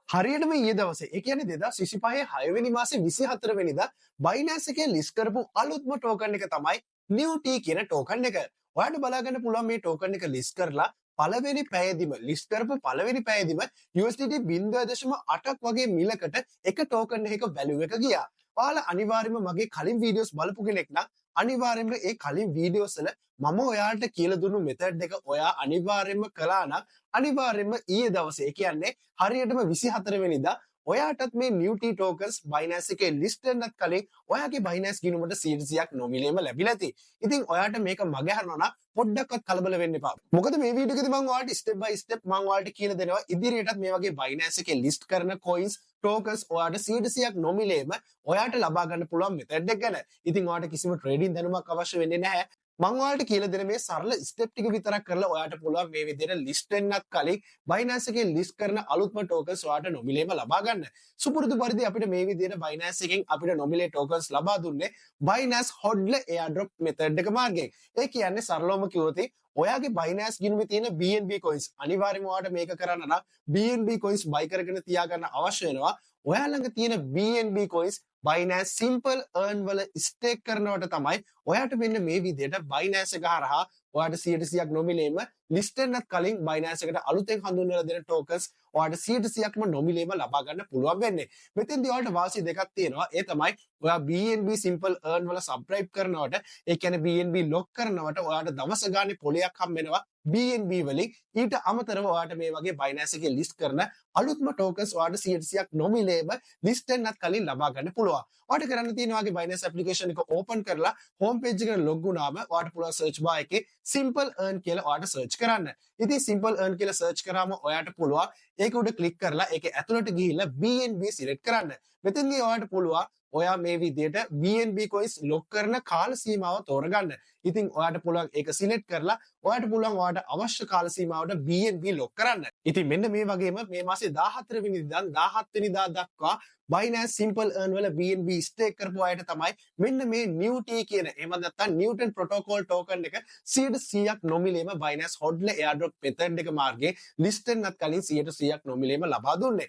හරියටම ඊයේ දවසේ ඒ කියන්නේ 2025 6 වෙනි මාසේ 24 වෙනිදා බයිනෑන්ස් එකේ ලිස්ට් කරපු අලුත්ම टोकन එක තමයි new T කියන token එක. ඔයාලට බලා ගන්න පුළුවන් මේ token එක ලිස්ට් කරලා පළවෙනි පැයදීම ලිස්ට් කරපු පළවෙනි පැයදීම USDT 0.8ක් වගේ මිලකට එක token එකක value එක ගියා. ඔයාලා අනිවාර්යයෙන්ම මගේ කලින් වීඩියෝස් බලපු කෙනෙක් නම් අනිවාර්යයෙන්ම ඒ කලින් වීඩියෝස් වල මම ඔයාලට කියලා දුන්නු මෙතඩ් එක ඔයා අනිවාර්යයෙන්ම කළා නම් අනිවාර්යයෙන්ම ඊයේ දවසේ ඒ කියන්නේ හරියටම 24 වෙනිදා ඔයාටත් මේ new T tokens Binance එකේ list වෙන්නත් කලින් ඔයාගේ Binance ගිණුමට 100ක් නොමිලේම ලැබිලා ඇති. ඉතින් ඔයාට මේක මගහැරනවා නම් පොඩ්ඩක්වත් කලබල වෙන්න එපා. මොකද මේ වීඩියෝ එකේදී මම ඔයාලට step by step මම ඔයාලට කියලා දෙනවා ඉදිරියටත් මේ වගේ Binance එකේ list කරන coins tokens ඔයාට 100ක් නොමිලේම ඔයාට ලබා ගන්න පුළුවන් method එක ගැන. ඉතින් ඔයාට කිසිම trading දැනුමක් අවශ්‍ය වෙන්නේ නැහැ. මම ඔයාලට කියලා දෙන මේ සරල ස්ටෙප් ටික විතරක් කරලා ඔයාට පුළුවන් මේ විදිහට ලිස්ට් වෙන්නත් කලින් Binance එකේ ලිස්ට් කරන අලුත්ම tokens ඔයාට නොමිලේම ලබා ගන්න. සුපුරුදු පරිදි අපිට මේ විදිහට Binance එකෙන් අපිට නොමිලේ tokens ලබා දුන්නේ Binance hodler airdrop method එක මාර්ගයෙන්. ඒ කියන්නේ සරලවම කිව්වොත් ඔයාගේ Binance ගිණුමේ තියෙන BNB coins අනිවාර්යයෙන්ම ඔයාට මේක කරන්න නම් BNB coins buy කරගෙන තියාගන්න අවශ්‍ය වෙනවා. ඔයා ළඟ තියෙන BNB coins Binance simple earn වල stake කරනවට තමයි ඔයාට මෙන්න මේ විදිහට Binance එක හරහා ඔයාට 100ක් නොමිලේම list වෙන්නත් කලින් Binance එකට අලුතෙන් හඳුන්වලා දෙන tokens ඔයාට 100%ක්ම නොමිලේම ලබා ගන්න පුළුවන් වෙන්නේ. මෙතෙන්දී ඔයාලට වාසිය දෙකක් තියෙනවා. ඒ තමයි ඔයා BNB simple earn වල subscribe කරනවට ඒ කියන්නේ BNB lock කරනවට ඔයාට දවස ගානේ පොලයක් හම්බ වෙනවා. BNB වලින් ඊට අමතරව ඔයාට මේ වගේ Binance එකේ list කරන අලුත්ම tokens ඔයාට 100ක් නොමිලේම list වෙන්නත් කලින් ලබා ගන්න පුළුවන්. ඔයාට කරන්න තියෙන ඔයාගේ Binance application එක open කරලා home page එකට log වුණාම ඔයාට පුළුවන් search bar එකේ simple earn කියලා ඔයාට search කරන්න. ඉතින් simple earn කියලා search කරාම ඔයාට පුළුවන් ඒක උඩ click කරලා ඒකේ ඇතුළට ගිහිල්ලා BNB select කරන්න. මෙතනදී ඔයාට පුළුවන් ඔයා මේ විදිහට BNB coins lock කරන කාල සීමාව තෝරගන්න. ඉතින් ඔයාට පුළුවන් ඒක select කරලා ඔයාට පුළුවන් ඔයාට අවශ්‍ය කාල සීමාවට BNB lock කරන්න. ඉතින් මෙන්න මේ වගේම මේ මාසේ 14 වෙනිදා ඉඳන් 17 වෙනිදා දක්වා Binance simple earn වල BNB stake කරපු අයට තමයි මෙන්න මේ new T කියන එහෙම නැත්නම් Newton protocol token එක 100ක් නොමිලේම Binance hodler airdrop method එක මාර්ගයේ list වෙන්නත් කලින් 100ක් නොමිලේම ලබා දුන්නේ.